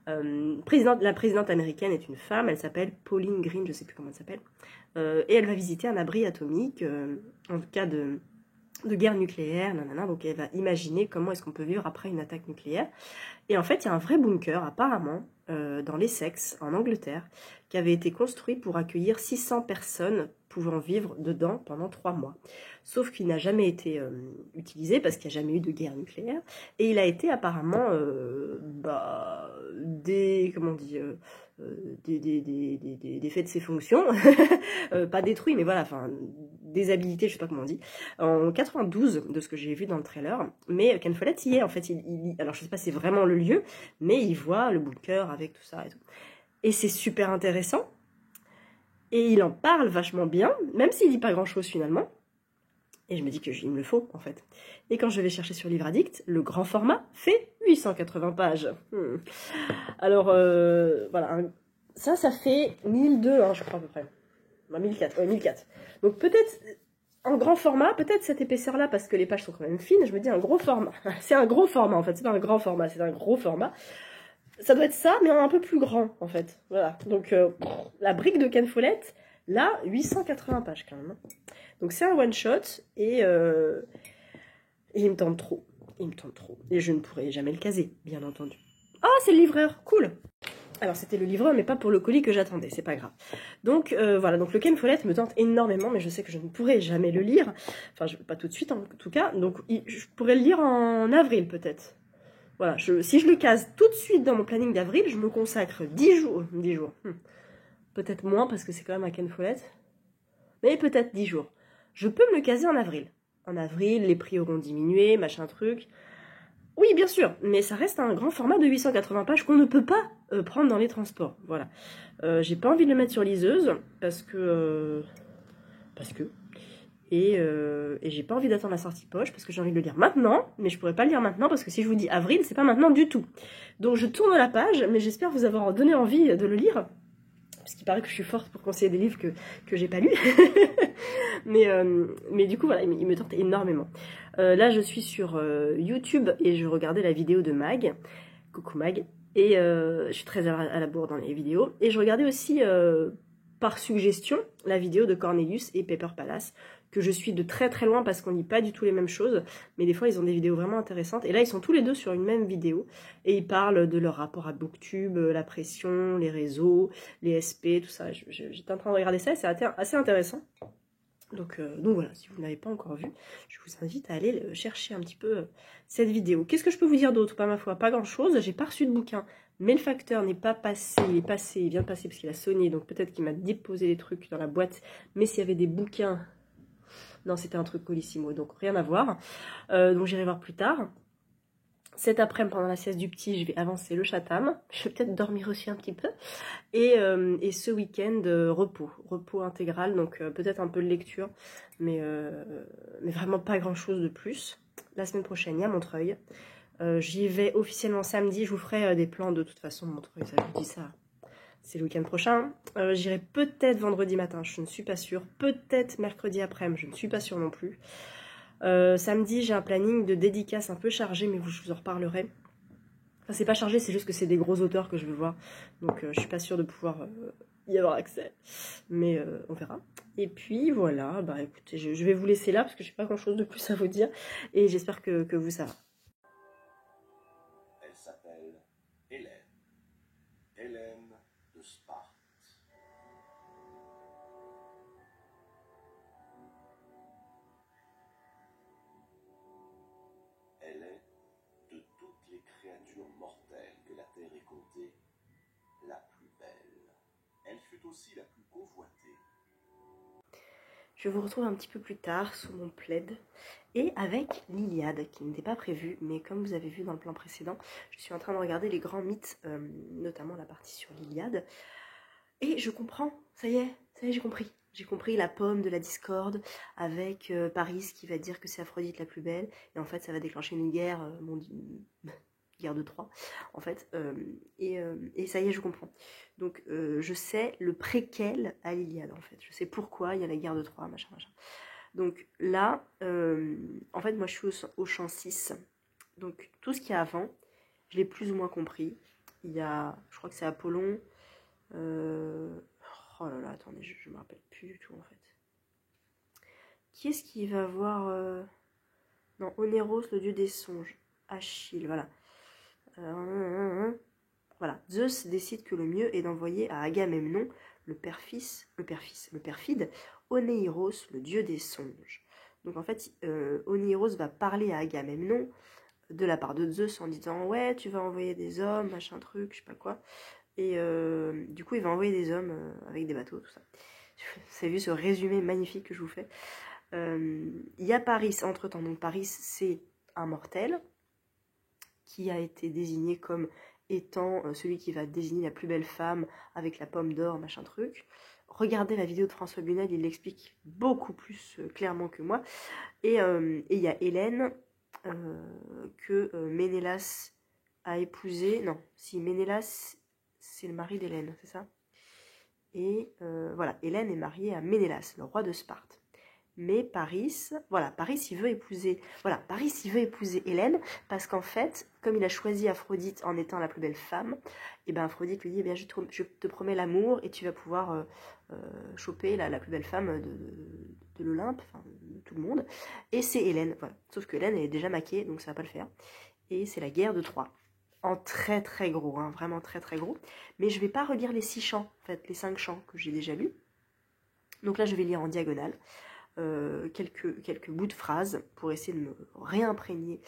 La présidente américaine est une femme, elle s'appelle Pauline Green, je sais plus comment elle s'appelle, et elle va visiter un abri atomique, en cas de guerre nucléaire, nanana, donc elle va imaginer comment est-ce qu'on peut vivre après une attaque nucléaire. Et en fait, il y a un vrai bunker, apparemment, dans l'Essex, en Angleterre, qui avait été construit pour accueillir 600 personnes pouvant vivre dedans pendant 3 mois. Sauf qu'il n'a jamais été utilisé parce qu'il n'y a jamais eu de guerre nucléaire. Et il a été apparemment défait de ses fonctions. Pas détruit, mais voilà, enfin, déshabilité, je sais pas comment on dit. En 92, de ce que j'ai vu dans le trailer. Mais Ken Follett y est, en fait. Alors, je sais pas si c'est vraiment le lieu, mais il voit le bunker avec tout ça et tout. Et c'est super intéressant. Et il en parle vachement bien, même s'il dit pas grand-chose finalement. Et je me dis qu'il me le faut, en fait. Et quand je vais chercher sur Livre Addict, le grand format fait 880 pages. Alors, voilà. Ça fait 1002, hein, je crois, à peu près. 1004, ouais, 1004. Donc peut-être, en grand format, peut-être cette épaisseur-là, parce que les pages sont quand même fines, je me dis un gros format. C'est un gros format, en fait. C'est pas un grand format, c'est un gros format. Ça doit être ça, mais un peu plus grand, en fait. Voilà. Donc, la brique de Ken Follett, là, 880 pages, quand même. Donc, c'est un one-shot, et il me tente trop. Il me tente trop. Et je ne pourrai jamais le caser, bien entendu. Ah, c'est le livreur, cool. Alors, c'était le livreur, mais pas pour le colis que j'attendais, c'est pas grave. Donc, voilà, donc le Ken Follett me tente énormément, mais je sais que je ne pourrai jamais le lire. Enfin, pas tout de suite, en tout cas. Donc, je pourrais le lire en avril, peut-être. Voilà, si je le case tout de suite dans mon planning d'avril, je me consacre 10 jours. 10 jours. Peut-être moins, parce que c'est quand même un Ken Follett. Mais peut-être 10 jours. Je peux me le caser en avril. En avril, les prix auront diminué, machin truc. Oui, bien sûr, mais ça reste un grand format de 880 pages qu'on ne peut pas prendre dans les transports. Voilà. J'ai pas envie de le mettre sur liseuse, parce que... Et j'ai pas envie d'attendre la sortie poche parce que j'ai envie de le lire maintenant, mais je pourrais pas le lire maintenant parce que si je vous dis avril, c'est pas maintenant du tout. Donc je tourne la page, mais j'espère vous avoir donné envie de le lire, parce qu'il paraît que je suis forte pour conseiller des livres que j'ai pas lus. mais du coup, voilà, il me tente énormément. Là, je suis sur YouTube et je regardais la vidéo de Mag. Coucou Mag. Et je suis très à la bourre dans les vidéos. Et je regardais aussi, par suggestion, la vidéo de Cornelius et Paper Palace, que je suis de très très loin parce qu'on lit pas du tout les mêmes choses, mais des fois ils ont des vidéos vraiment intéressantes. Et là ils sont tous les deux sur une même vidéo et ils parlent de leur rapport à Booktube, la pression, les réseaux, les SP, tout ça. J'étais en train de regarder ça et c'est assez intéressant. Donc voilà, si vous n'avez pas encore vu, je vous invite à aller chercher un petit peu cette vidéo. Qu'est-ce que je peux vous dire d'autre? Pas ma foi, pas grand chose. J'ai pas reçu de bouquin, mais le facteur n'est pas passé, il vient de passer parce qu'il a sonné, donc peut-être qu'il m'a déposé des trucs dans la boîte. Mais s'il y avait des bouquins... Non, c'était un truc Colissimo, donc rien à voir. Donc j'irai voir plus tard. Cet après-midi, pendant la sieste du petit, je vais avancer le Chatham. Je vais peut-être dormir aussi un petit peu. Et ce week-end, repos intégral, donc peut-être un peu de lecture, mais vraiment pas grand-chose de plus. La semaine prochaine, il y a Montreuil. J'y vais officiellement samedi, je vous ferai des plans de toute façon, Montreuil, ça je vous dis ça. C'est le week-end prochain. J'irai peut-être vendredi matin, je ne suis pas sûre. Peut-être mercredi après-midi, je ne suis pas sûre non plus. Samedi, j'ai un planning de dédicaces un peu chargé, mais je vous en reparlerai. Enfin, c'est pas chargé, c'est juste que c'est des gros auteurs que je veux voir. Donc, je suis pas sûre de pouvoir y avoir accès. Mais on verra. Et puis, voilà. Bah, écoutez, je vais vous laisser là, parce que j'ai pas grand-chose de plus à vous dire. Et j'espère que vous, ça va. Elle s'appelle Hélène. Hélène de Sparte. Elle est, de toutes les créatures mortelles que la terre ait comptées, la plus belle. Elle fut aussi la plus convoitée. je vous retrouve un petit peu plus tard sous mon plaid et avec l'Iliade qui n'était pas prévue, mais comme vous avez vu dans le plan précédent, je suis en train de regarder les grands mythes, notamment la partie sur l'Iliade, et je comprends, ça y est, j'ai compris. J'ai compris la pomme de la discorde avec Paris qui va dire que c'est Aphrodite la plus belle, et en fait ça va déclencher une guerre, guerre de Troie, en fait, et ça y est, je comprends. Donc je sais le préquel à l'Iliade, en fait. Je sais pourquoi il y a la guerre de Troie, machin, machin. Donc là, en fait, moi je suis au champ 6. Donc tout ce qu'il y a avant, je l'ai plus ou moins compris. Il y a, je crois que c'est Apollon. Oh là là, attendez, je me rappelle plus du tout en fait. Qui est-ce qui va voir non, Onéros, le dieu des songes. Achille, voilà. Voilà, Zeus décide que le mieux est d'envoyer à Agamemnon le perfide, Onéiros, le dieu des songes. Donc en fait, Onéiros va parler à Agamemnon de la part de Zeus en disant « Ouais, tu vas envoyer des hommes, machin truc, je sais pas quoi. » Et du coup, il va envoyer des hommes avec des bateaux, tout ça. Vous avez vu ce résumé magnifique que je vous fais. Il y a Paris entre-temps. Donc Paris, c'est un mortel qui a été désigné comme étant celui qui va désigner la plus belle femme avec la pomme d'or, machin truc. Regardez la vidéo de François Bunel, il l'explique beaucoup plus clairement que moi. Et il y a Hélène que Ménélas a épousé. Non, si Ménélas, c'est le mari d'Hélène, c'est ça? Et voilà, Hélène est mariée à Ménélas, le roi de Sparte. Mais Paris, voilà, Paris il veut épouser Hélène parce qu'en fait, comme il a choisi Aphrodite en étant la plus belle femme, et ben Aphrodite lui dit, eh bien, je te promets l'amour et tu vas pouvoir choper la plus belle femme de l'Olympe, enfin de tout le monde. Et c'est Hélène, voilà. Sauf que Hélène elle est déjà maquée, donc ça va pas le faire. Et c'est la guerre de Troie. En très très gros, hein, vraiment très très gros. Mais je vais pas relire les 6 chants, en fait, les 5 chants que j'ai déjà lus. Donc là, je vais lire en diagonale. Quelques bouts de phrases pour essayer de me réimprégner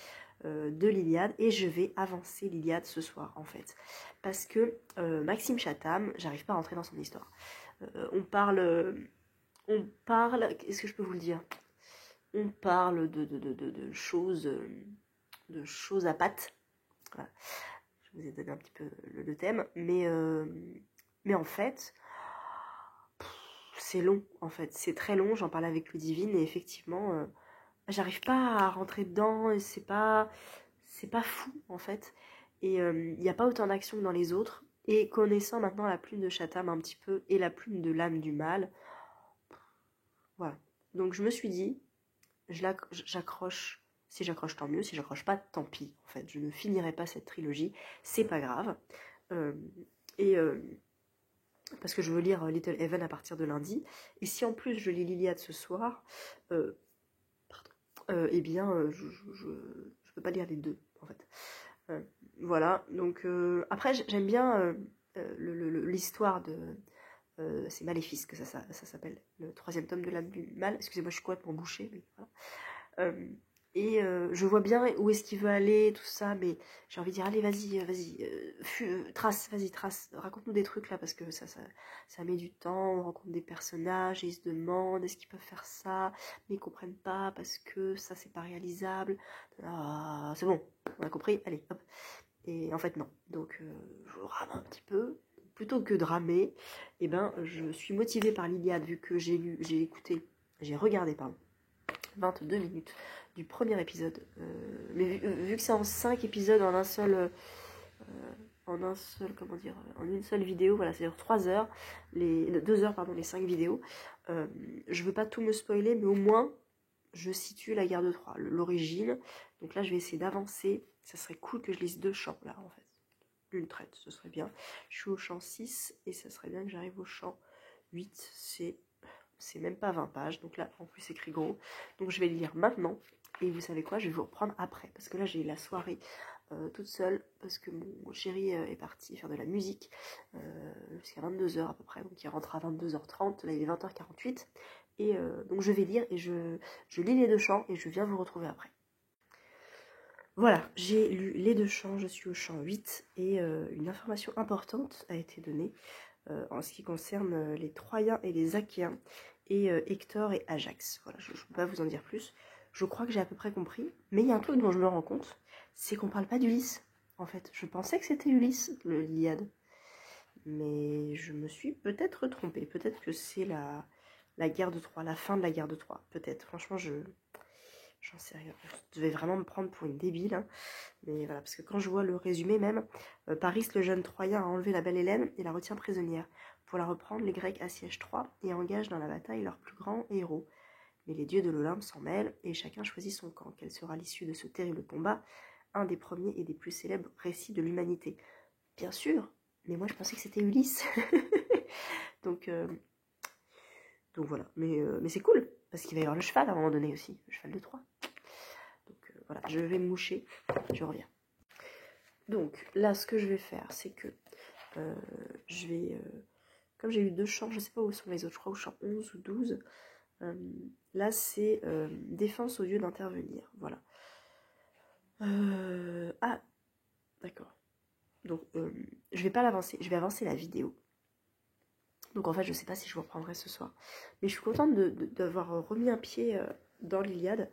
de l'Iliade et je vais avancer l'Iliade ce soir en fait parce que Maxime Chatham, j'arrive pas à rentrer dans son histoire. On parle, qu'est-ce que je peux vous le dire? On parle de choses à pattes. Voilà. Je vous ai donné un petit peu le thème, mais en fait c'est long en fait, c'est très long, j'en parlais avec Ludivine et effectivement j'arrive pas à rentrer dedans et c'est pas fou en fait et il n'y a pas autant d'action que dans les autres et connaissant maintenant la plume de Chatham un petit peu et la plume de l'âme du mal, voilà, donc je me suis dit j'accroche, si j'accroche tant mieux, si j'accroche pas tant pis en fait, je ne finirai pas cette trilogie, c'est pas grave et parce que je veux lire Little Heaven à partir de lundi. Et si en plus je lis l'Iliade ce soir, eh bien, je peux pas lire les deux, en fait. Voilà, donc après j'aime bien l'histoire de... c'est Maléfice que ça s'appelle, le 3e tome de l'âme du mal. Excusez-moi, je suis complètement bouchée, mais voilà. Et je vois bien où est-ce qu'il veut aller, tout ça, mais j'ai envie de dire, allez, vas-y, trace, raconte-nous des trucs là, parce que ça met du temps, on rencontre des personnages, et ils se demandent, est-ce qu'ils peuvent faire ça, mais ils comprennent pas, parce que ça, c'est pas réalisable. Ah, c'est bon, on a compris, allez, hop. Et en fait, non. Donc, je rame un petit peu. Plutôt que de ramer, eh ben, je suis motivée par l'Iliade, vu que j'ai regardé, 22 minutes du premier épisode, mais vu que c'est en 5 épisodes en comment dire, en une seule vidéo, voilà, c'est-à-dire 3 heures, 2 heures, pardon, les 5 vidéos, je veux pas tout me spoiler, mais au moins je situe la guerre de Troie, l'origine. Donc là je vais essayer d'avancer, ça serait cool que je lise 2 chants là en fait, une traite, ce serait bien. Je suis au champ 6 et ça serait bien que j'arrive au champ 8, c'est même pas 20 pages, donc là en plus c'est écrit gros, donc je vais le lire maintenant, et vous savez quoi, je vais vous reprendre après, parce que là j'ai la soirée toute seule, parce que mon chéri est parti faire de la musique jusqu'à 22h à peu près, donc il rentre à 22h30, là il est 20h48, et donc je vais lire, et je lis les 2 chants, et je viens vous retrouver après. Voilà, j'ai lu les 2 chants, je suis au chant 8, et une information importante a été donnée en ce qui concerne les Troyens et les Achéens. et Hector et Ajax. Voilà, je ne peux pas vous en dire plus. Je crois que j'ai à peu près compris. Mais il y a un truc dont je me rends compte, c'est qu'on parle pas d'Ulysse, en fait. Je pensais que c'était Ulysse, l'Iliade. Mais je me suis peut-être trompée. Peut-être que c'est la guerre de Troie, la fin de la guerre de Troie. Peut-être. Franchement, j'en sais rien. Je devais vraiment me prendre pour une débile. Hein. Mais voilà, parce que quand je vois le résumé même, Paris, le jeune Troyen, a enlevé la belle Hélène et la retient prisonnière. Pour la reprendre, les Grecs assiègent Troie et engagent dans la bataille leurs plus grands héros. Mais les dieux de l'Olympe s'en mêlent et chacun choisit son camp. Quelle sera l'issue de ce terrible combat? Un des premiers et des plus célèbres récits de l'humanité. Bien sûr, mais moi je pensais que c'était Ulysse. donc voilà, mais c'est cool, parce qu'il va y avoir le cheval à un moment donné aussi, le cheval de Troie. Donc voilà, je vais me moucher, je reviens. Donc là, ce que je vais faire, c'est que je vais... comme j'ai eu 2 chants, je sais pas où sont les autres, je crois au chant 11 ou 12. Là, c'est défense au lieu d'intervenir. Voilà. Ah, d'accord. Donc, je vais pas l'avancer, je vais avancer la vidéo. Donc, en fait, je sais pas si je vous reprendrai ce soir. Mais je suis contente d'avoir remis un pied dans l'Iliade.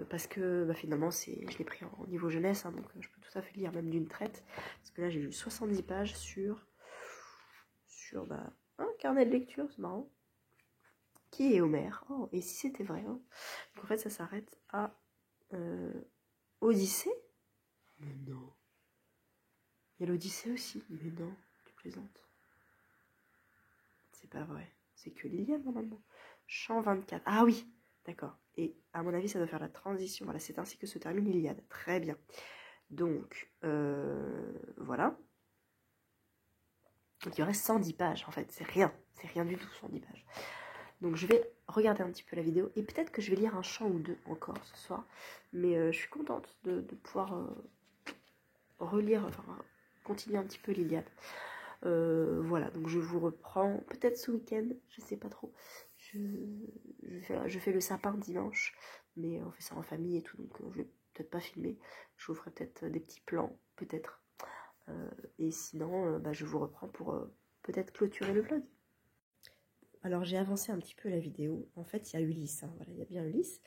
Parce que bah, finalement, je l'ai pris en niveau jeunesse. Hein, donc, je peux tout à fait lire même d'une traite. Parce que là, j'ai lu 70 pages sur bah, un carnet de lecture, c'est marrant. Qui est Homère? Oh, et si c'était vrai hein. Donc en fait, ça s'arrête à Odyssée. Mais non. Il y a l'Odyssée aussi. Mais non, tu plaisantes. C'est pas vrai. C'est que l'Iliade normalement. Chant 24. Ah oui, d'accord. Et à mon avis, ça doit faire la transition. Voilà, c'est ainsi que se termine l'Iliade. Très bien. Donc, voilà. Donc il y reste 110 pages en fait. C'est rien. C'est rien du tout, 110 pages. Donc je vais regarder un petit peu la vidéo et peut-être que je vais lire un chant ou 2 encore ce soir. Mais je suis contente de pouvoir relire, enfin continuer un petit peu l'Iliade. Voilà, donc je vous reprends peut-être ce week-end, je sais pas trop. Je fais le sapin dimanche, mais on fait ça en famille et tout, donc je vais peut-être pas filmer. Je vous ferai peut-être des petits plans, peut-être. Et sinon, bah, je vous reprends pour peut-être clôturer le vlog. Alors j'ai avancé un petit peu la vidéo. En fait, il y a Ulysse. Hein. Voilà, il y a bien Ulysse.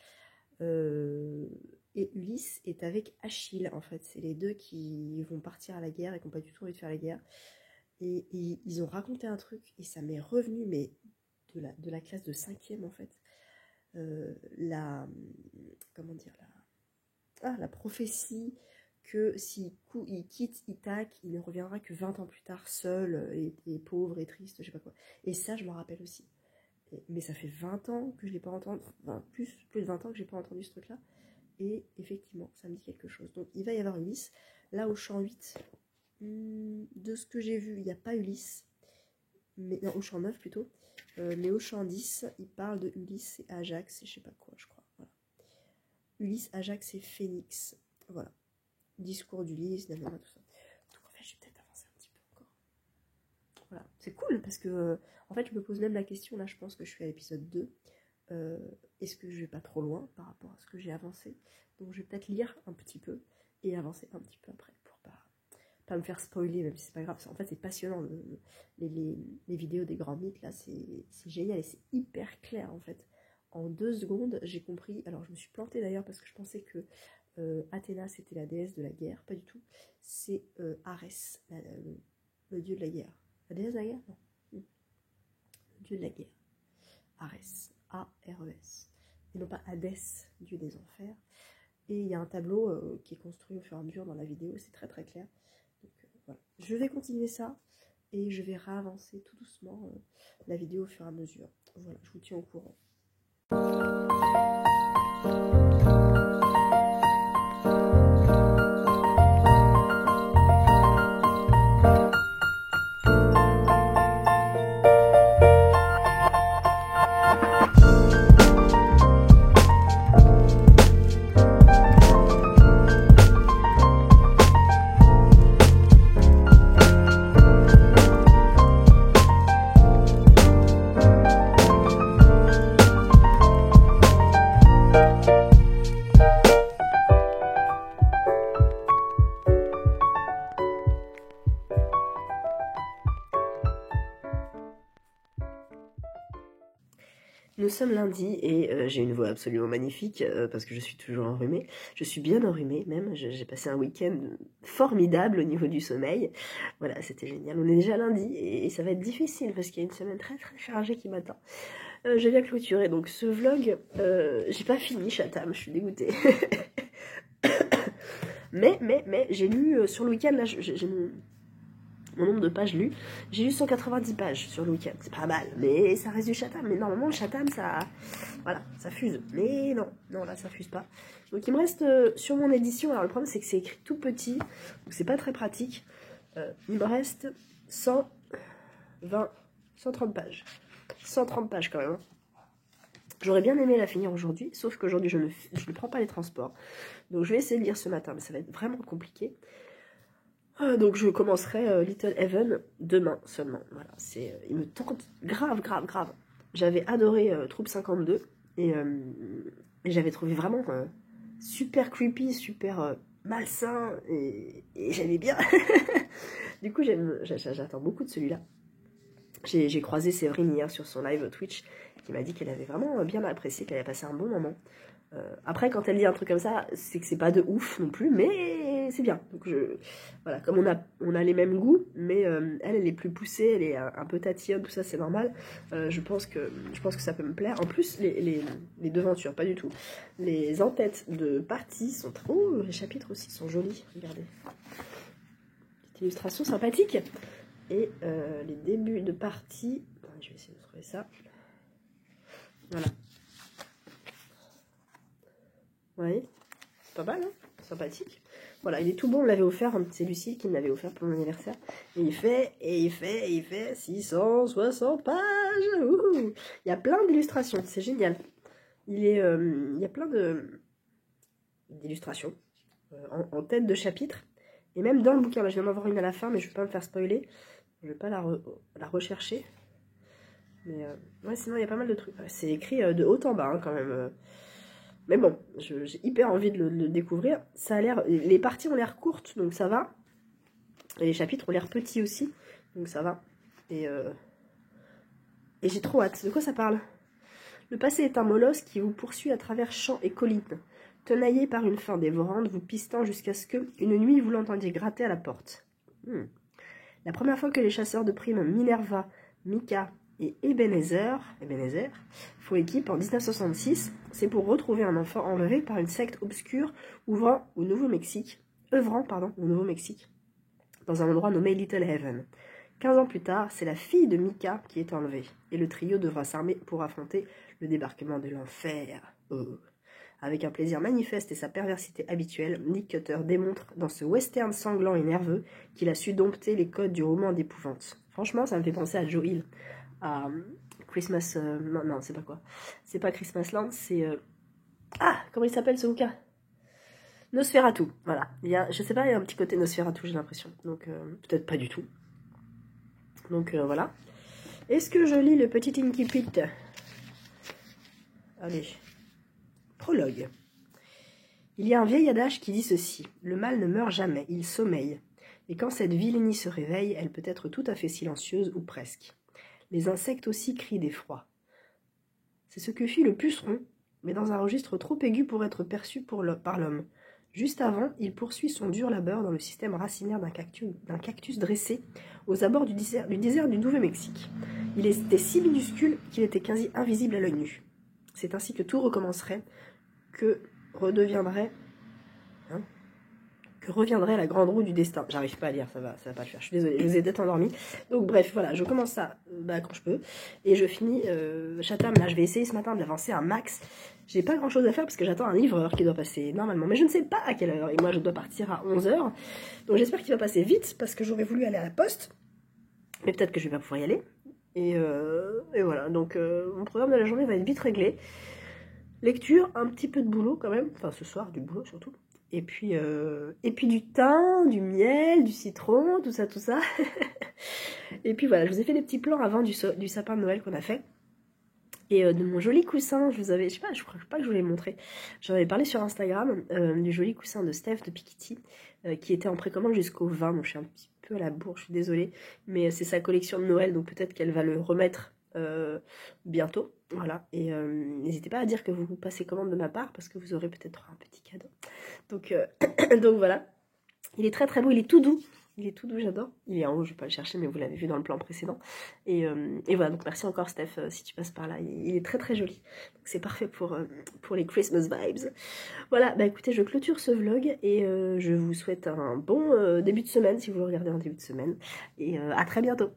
Et Ulysse est avec Achille. En fait, c'est les deux qui vont partir à la guerre et qui n'ont pas du tout envie de faire la guerre. Et ils ont raconté un truc et ça m'est revenu, mais de la classe de 5e en fait. Comment dire la prophétie que s'il quitte Ithaque, il ne reviendra que 20 ans plus tard, seul, et pauvre et triste, je sais pas quoi. Et ça, je m'en rappelle aussi. Mais ça fait 20 ans que je l'ai pas entendu, enfin, plus de 20 ans que j'ai pas entendu ce truc-là. Et effectivement, ça me dit quelque chose. Donc, il va y avoir Ulysse. Là, au chant 8, de ce que j'ai vu, il n'y a pas Ulysse. Mais, non, au chant 9 plutôt. Mais au chant 10, il parle de Ulysse et Ajax et je sais pas quoi, je crois. Voilà. Ulysse, Ajax et Phénix. Voilà. Discours d'Ulysse, tout ça. Donc en fait, je vais peut-être avancer un petit peu encore. Voilà, c'est cool parce que en fait, je me pose même la question, là je pense que je suis à l'épisode 2. Est-ce que je vais pas trop loin par rapport à ce que j'ai avancé? Donc je vais peut-être lire un petit peu et avancer un petit peu après pour pas me faire spoiler, même si c'est pas grave. En fait, c'est passionnant. Les vidéos des grands mythes, là, c'est génial et c'est hyper clair en fait. En 2 secondes, j'ai compris. Alors, je me suis plantée d'ailleurs parce que je pensais que Athéna c'était la déesse de la guerre, pas du tout. C'est Arès, le dieu de la guerre. La déesse de la guerre? Non. Le dieu de la guerre. Arès. A-R-E-S. Et non pas Hadès, dieu des enfers. Et il y a un tableau qui est construit au fur et à mesure dans la vidéo, c'est très très clair. Donc voilà. Je vais continuer ça et je vais réavancer tout doucement la vidéo au fur et à mesure. Voilà, je vous tiens au courant. sommes lundi et j'ai une voix absolument magnifique parce que je suis toujours enrhumée. Je suis bien enrhumée même, j'ai passé un week-end formidable au niveau du sommeil. Voilà, c'était génial. On est déjà lundi et ça va être difficile parce qu'il y a une semaine très très chargée qui m'attend. Je viens clôturer donc ce vlog. J'ai pas fini Chatham, je suis dégoûtée. mais j'ai lu sur le week-end, là j'ai mon nombre de pages lues. J'ai lu 190 pages sur le week-end. C'est pas mal, mais ça reste du Chatham. Mais normalement, le Chatham, ça... Voilà, ça fuse. Mais non, là, ça fuse pas. Donc, il me reste sur mon édition... Alors, le problème, c'est que c'est écrit tout petit. Donc, c'est pas très pratique. Il me reste 130 pages. 130 pages, quand même. J'aurais bien aimé la finir aujourd'hui, sauf qu'aujourd'hui, je ne prends pas les transports. Donc, je vais essayer de lire ce matin, mais ça va être vraiment compliqué. Donc je commencerai Little Heaven demain seulement. Voilà, il me tente grave. J'avais adoré Troupe 52 et j'avais trouvé vraiment super creepy, super malsain et j'aimais bien. Du coup, j'attends beaucoup de celui-là. J'ai croisé Séverine hier sur son live Twitch qui m'a dit qu'elle avait vraiment bien apprécié, qu'elle avait passé un bon moment. Après, quand elle dit un truc comme ça, c'est que c'est pas de ouf non plus, mais c'est bien. Donc voilà, comme on a les mêmes goûts, mais elle est plus poussée, elle est un peu tatillonne, tout ça, c'est normal. Je pense que ça peut me plaire. En plus, les devantures, pas du tout. Les en-têtes de partie sont trop... Oh, les chapitres aussi sont jolis, regardez. Petite illustration sympathique. Et les débuts de partie... Je vais essayer de trouver ça. Voilà. Oui, c'est pas mal, hein, sympathique. Voilà, il est tout bon, on l'avait offert, c'est Lucie qui me l'avait offert pour mon anniversaire. Et il fait 660 pages. Ouh, il y a plein d'illustrations, c'est génial. Il y a plein d'illustrations en tête de chapitre. Et même dans le bouquin, là, je viens d'en avoir une à la fin, mais je ne vais pas me faire spoiler. Je ne vais pas la rechercher. Mais ouais, sinon il y a pas mal de trucs. C'est écrit de haut en bas, hein, quand même. Mais bon, j'ai hyper envie de le découvrir. Ça a l'air, les parties ont l'air courtes, donc ça va. Et les chapitres ont l'air petits aussi, donc ça va. Et j'ai trop hâte. De quoi ça parle? Le passé est un molosse qui vous poursuit à travers champs et collines, tenaillé par une faim dévorante, vous pistant jusqu'à ce que, une nuit, vous l'entendiez gratter à la porte. La première fois que les chasseurs de primes Minerva, Mika et Ebenezer font équipe en 1966, c'est pour retrouver un enfant enlevé par une secte obscure œuvrant au Nouveau-Mexique, dans un endroit nommé Little Heaven. 15 ans plus tard, c'est la fille de Mika qui est enlevée, et le trio devra s'armer pour affronter le débarquement de l'enfer. Avec un plaisir manifeste et sa perversité habituelle, Nick Cutter démontre dans ce western sanglant et nerveux qu'il a su dompter les codes du roman d'épouvante. Franchement, ça me fait penser à Joe Hill, à Christmas... non, c'est pas quoi. C'est pas Christmas Land, c'est... comment il s'appelle ce bouquin? Nosferatu, voilà. Je sais pas, il y a un petit côté Nosferatu, j'ai l'impression. Donc, peut-être pas du tout. Donc, voilà. Est-ce que je lis le petit incipit? Allez. Prologue. Il y a un vieil adage qui dit ceci. Le mal ne meurt jamais, il sommeille. Et quand cette vilenie se réveille, elle peut être tout à fait silencieuse ou presque. Les insectes aussi crient d'effroi. C'est ce que fit le puceron, mais dans un registre trop aigu pour être perçu par l'homme. Juste avant, il poursuit son dur labeur dans le système racinaire d'un cactus dressé aux abords du désert du Nouveau-Mexique. Il était si minuscule qu'il était quasi invisible à l'œil nu. C'est ainsi que tout recommencerait, que reviendrait la grande roue du destin. J'arrive pas à lire, ça va pas le faire. Je suis désolée, je vous ai peut-être endormi. Donc bref, voilà, je commence ça quand je peux. Et je finis Chatham. Là, je vais essayer ce matin de l'avancer un max. J'ai pas grand chose à faire parce que j'attends un livreur qui doit passer normalement. Mais je ne sais pas à quelle heure. Et moi, je dois partir à 11h. Donc j'espère qu'il va passer vite parce que j'aurais voulu aller à la poste. Mais peut-être que je vais pas pouvoir y aller. Et voilà, donc mon programme de la journée va être vite réglé. Lecture, un petit peu de boulot quand même. Enfin, ce soir, du boulot surtout. Et puis du thym, du miel, du citron, tout ça. Et puis voilà, je vous ai fait des petits plans avant du sapin de Noël qu'on a fait. Et de mon joli coussin, je crois pas que je vous l'ai montré. J'en avais parlé sur Instagram, du joli coussin de Steph de Pikiti, qui était en précommande jusqu'au 20. Donc je suis un petit peu à la bourre, je suis désolée. Mais c'est sa collection de Noël, donc peut-être qu'elle va le remettre bientôt. Voilà, et n'hésitez pas à dire que vous passez commande de ma part parce que vous aurez peut-être un petit cadeau. Donc, donc voilà, il est très très beau, il est tout doux. Il est tout doux, j'adore. Il est en haut, je vais pas le chercher, mais vous l'avez vu dans le plan précédent. Et voilà, donc merci encore Steph si tu passes par là. Il est très très joli. Donc c'est parfait pour les Christmas vibes. Voilà, bah écoutez, je clôture ce vlog et je vous souhaite un bon début de semaine si vous le regardez en début de semaine. Et à très bientôt.